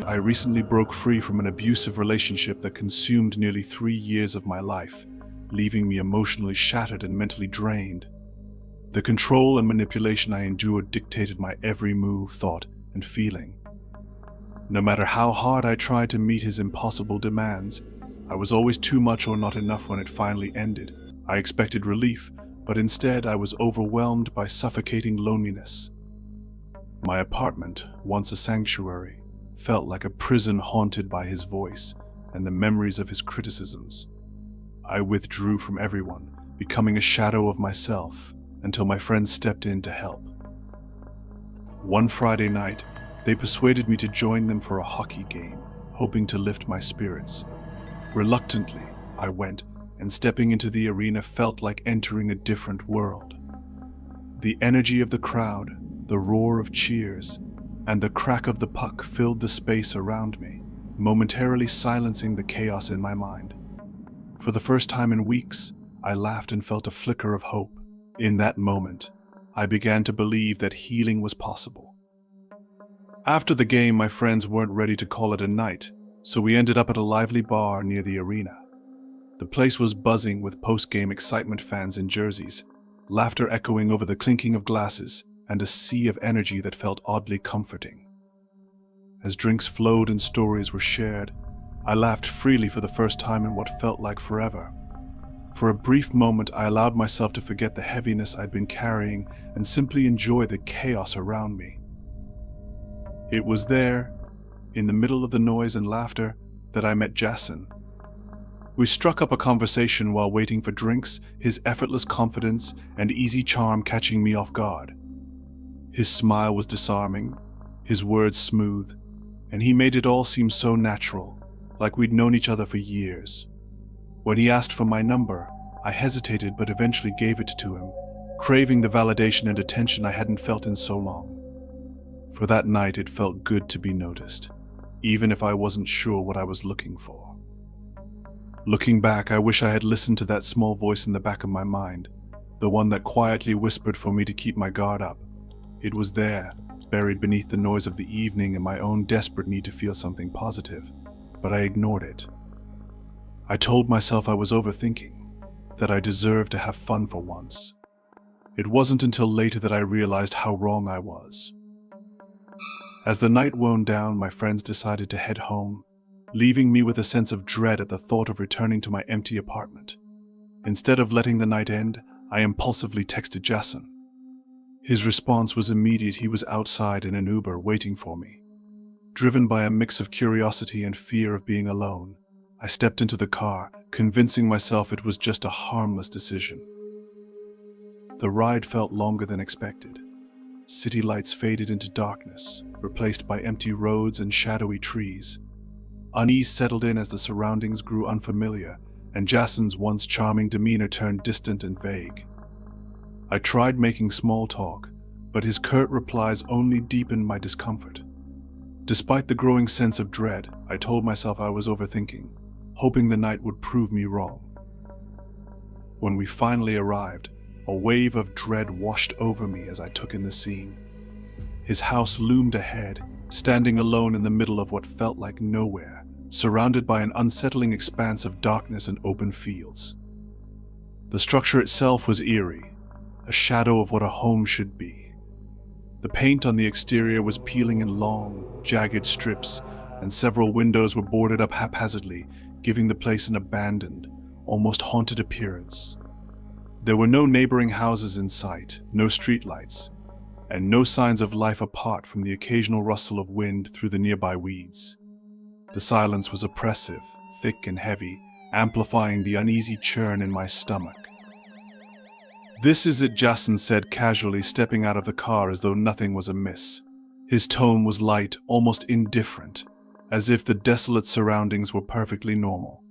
I recently broke free from an abusive relationship that consumed nearly 3 years of my life, leaving me emotionally shattered and mentally drained. The control and manipulation I endured dictated my every move, thought, and feeling. No matter how hard I tried to meet his impossible demands, I was always too much or not enough when it finally ended. I expected relief, but instead I was overwhelmed by suffocating loneliness. My apartment, once a sanctuary, felt like a prison haunted by his voice and the memories of his criticisms. I withdrew from everyone, becoming a shadow of myself, until my friends stepped in to help. One Friday night, they persuaded me to join them for a hockey game, hoping to lift my spirits. Reluctantly, I went, and stepping into the arena felt like entering a different world. The energy of the crowd, the roar of cheers, and the crack of the puck filled the space around me, momentarily silencing the chaos in my mind. For the first time in weeks, I laughed and felt a flicker of hope. In that moment, I began to believe that healing was possible. After the game, my friends weren't ready to call it a night, so we ended up at a lively bar near the arena. The place was buzzing with post-game excitement, fans in jerseys, laughter echoing over the clinking of glasses, and a sea of energy that felt oddly comforting. As drinks flowed and stories were shared, I laughed freely for the first time in what felt like forever. For a brief moment, I allowed myself to forget the heaviness I'd been carrying and simply enjoy the chaos around me. It was there, in the middle of the noise and laughter, that I met 𝐬𝐮𝐬𝐽. We struck up a conversation while waiting for drinks, his effortless confidence and easy charm catching me off guard. His smile was disarming, his words smooth, and he made it all seem so natural, like we'd known each other for years. When he asked for my number, I hesitated but eventually gave it to him, craving the validation and attention I hadn't felt in so long. For that night, it felt good to be noticed, even if I wasn't sure what I was looking for. Looking back, I wish I had listened to that small voice in the back of my mind, the one that quietly whispered for me to keep my guard up. It was there, buried beneath the noise of the evening and my own desperate need to feel something positive, but I ignored it. I told myself I was overthinking, that I deserved to have fun for once. It wasn't until later that I realized how wrong I was. As the night wound down, my friends decided to head home, leaving me with a sense of dread at the thought of returning to my empty apartment. Instead of letting the night end, I impulsively texted 𝐬𝐮𝐬𝐽. His response was immediate. He was outside in an Uber waiting for me. Driven by a mix of curiosity and fear of being alone, I stepped into the car, convincing myself it was just a harmless decision. The ride felt longer than expected. City lights faded into darkness, replaced by empty roads and shadowy trees. Unease settled in as the surroundings grew unfamiliar, and 𝐬𝐮𝐬𝐽's once charming demeanor turned distant and vague. I tried making small talk, but his curt replies only deepened my discomfort. Despite the growing sense of dread, I told myself I was overthinking, hoping the night would prove me wrong. When we finally arrived, a wave of dread washed over me as I took in the scene. His house loomed ahead, standing alone in the middle of what felt like nowhere, surrounded by an unsettling expanse of darkness and open fields. The structure itself was eerie, a shadow of what a home should be. The paint on the exterior was peeling in long, jagged strips, and several windows were boarded up haphazardly, giving the place an abandoned, almost haunted appearance. There were no neighboring houses in sight, no streetlights, and no signs of life apart from the occasional rustle of wind through the nearby weeds. The silence was oppressive, thick and heavy, amplifying the uneasy churn in my stomach. "This is it," 𝐬𝐿 said casually, stepping out of the car as though nothing was amiss. His tone was light, almost indifferent, as if the desolate surroundings were perfectly normal.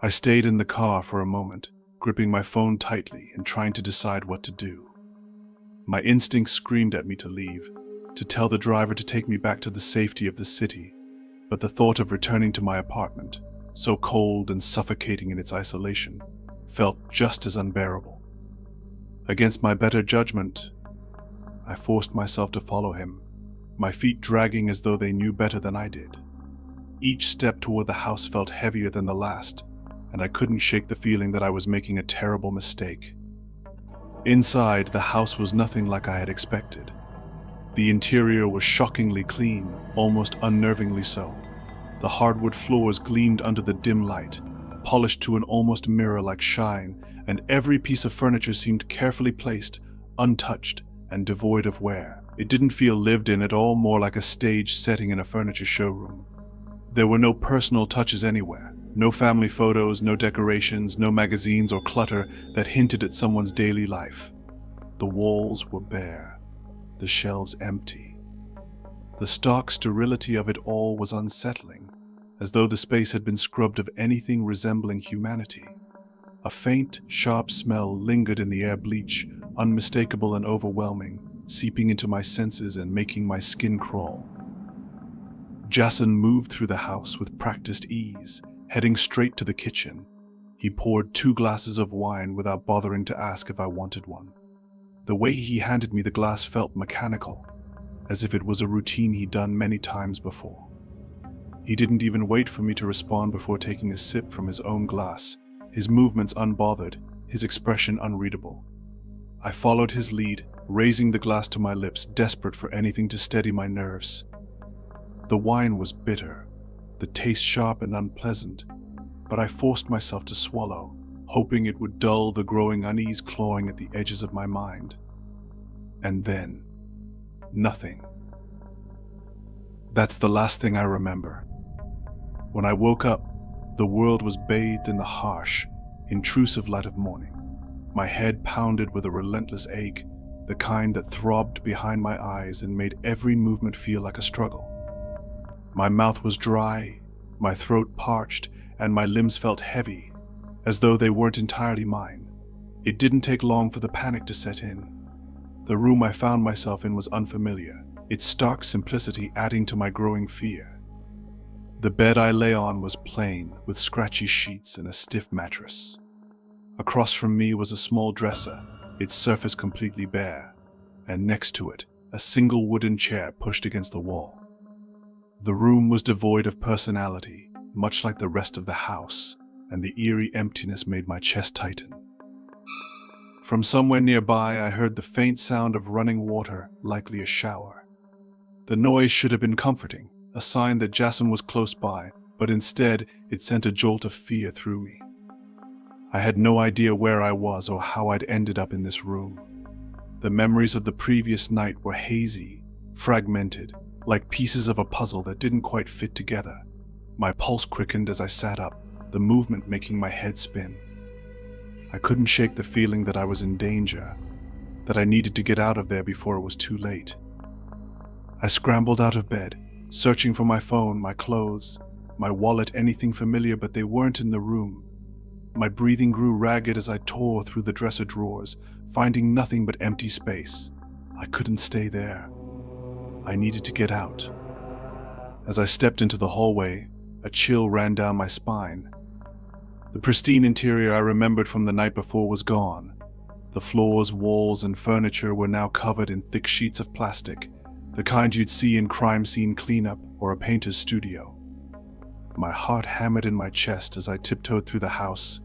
I stayed in the car for a moment, gripping my phone tightly and trying to decide what to do. My instincts screamed at me to leave, to tell the driver to take me back to the safety of the city, but the thought of returning to my apartment, so cold and suffocating in its isolation, felt just as unbearable. Against my better judgment, I forced myself to follow him, my feet dragging as though they knew better than I did. Each step toward the house felt heavier than the last, and I couldn't shake the feeling that I was making a terrible mistake. Inside, the house was nothing like I had expected. The interior was shockingly clean, almost unnervingly so. The hardwood floors gleamed under the dim light, polished to an almost mirror-like shine, and every piece of furniture seemed carefully placed, untouched, and devoid of wear. It didn't feel lived in at all, more like a stage setting in a furniture showroom. There were no personal touches anywhere. No family photos, no decorations, no magazines or clutter that hinted at someone's daily life. The walls were bare, the shelves empty. The stark sterility of it all was unsettling, as though the space had been scrubbed of anything resembling humanity. A faint, sharp smell lingered in the air, bleach, unmistakable and overwhelming, seeping into my senses and making my skin crawl. 𝐬𝐮𝐬𝐜𝐫𝐷 moved through the house with practiced ease, heading straight to the kitchen. He poured 2 glasses of wine without bothering to ask if I wanted one. The way he handed me the glass felt mechanical, as if it was a routine he'd done many times before. He didn't even wait for me to respond before taking a sip from his own glass, his movements unbothered, his expression unreadable. I followed his lead, raising the glass to my lips, desperate for anything to steady my nerves. The wine was bitter, the taste sharp and unpleasant, but I forced myself to swallow, hoping it would dull the growing unease clawing at the edges of my mind. And then, nothing. That's the last thing I remember. When I woke up, the world was bathed in the harsh, intrusive light of morning. My head pounded with a relentless ache, the kind that throbbed behind my eyes and made every movement feel like a struggle. My mouth was dry, my throat parched, and my limbs felt heavy, as though they weren't entirely mine. It didn't take long for the panic to set in. The room I found myself in was unfamiliar, its stark simplicity adding to my growing fear. The bed I lay on was plain, with scratchy sheets and a stiff mattress. Across from me was a small dresser, its surface completely bare, and next to it, a single wooden chair pushed against the wall. The room was devoid of personality, much like the rest of the house, and the eerie emptiness made my chest tighten. From somewhere nearby, I heard the faint sound of running water, likely a shower. The noise should have been comforting, a sign that 𝐬𝐮𝐬𝐜𝐫𝐷 was close by, but instead it sent a jolt of fear through me. I had no idea where I was or how I'd ended up in this room. The memories of the previous night were hazy, fragmented, like pieces of a puzzle that didn't quite fit together. My pulse quickened as I sat up, the movement making my head spin. I couldn't shake the feeling that I was in danger, that I needed to get out of there before it was too late. I scrambled out of bed, searching for my phone, my clothes, my wallet, anything familiar, but they weren't in the room. My breathing grew ragged as I tore through the dresser drawers, finding nothing but empty space. I couldn't stay there. I needed to get out. As I stepped into the hallway, a chill ran down my spine. The pristine interior I remembered from the night before was gone. The floors, walls, and furniture were now covered in thick sheets of plastic, the kind you'd see in crime scene cleanup or a painter's studio. My heart hammered in my chest as I tiptoed through the house,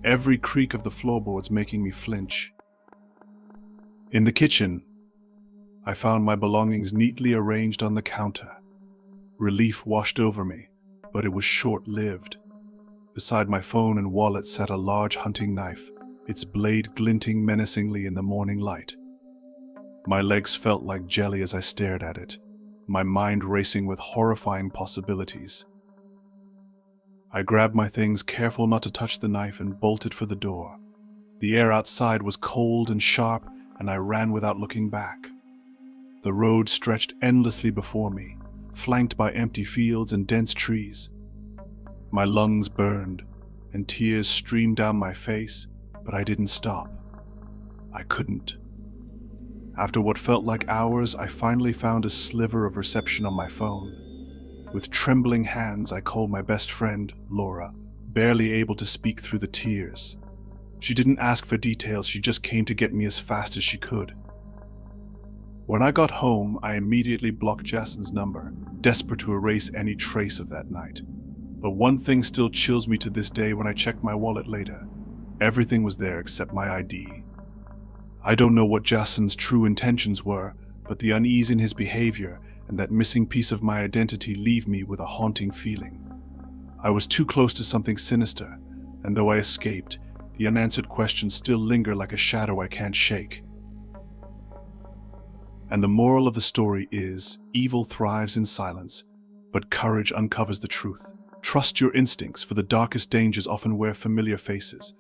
every creak of the floorboards making me flinch. In the kitchen, I found my belongings neatly arranged on the counter. Relief washed over me, but it was short-lived. Beside my phone and wallet sat a large hunting knife, its blade glinting menacingly in the morning light. My legs felt like jelly as I stared at it, my mind racing with horrifying possibilities. I grabbed my things, careful not to touch the knife, and bolted for the door. The air outside was cold and sharp, and I ran without looking back. The road stretched endlessly before me, flanked by empty fields and dense trees. My lungs burned, and tears streamed down my face, but I didn't stop. I couldn't. After what felt like hours, I finally found a sliver of reception on my phone. With trembling hands, I called my best friend, Laura, barely able to speak through the tears. She didn't ask for details, she just came to get me as fast as she could. When I got home, I immediately blocked Jackson's number, desperate to erase any trace of that night. But one thing still chills me to this day when I check my wallet later. Everything was there except my ID. I don't know what Jackson's true intentions were, but the unease in his behavior and that missing piece of my identity leave me with a haunting feeling. I was too close to something sinister, and though I escaped, the unanswered questions still linger like a shadow I can't shake. And the moral of the story is, evil thrives in silence, but courage uncovers the truth. Trust your instincts, for the darkest dangers often wear familiar faces,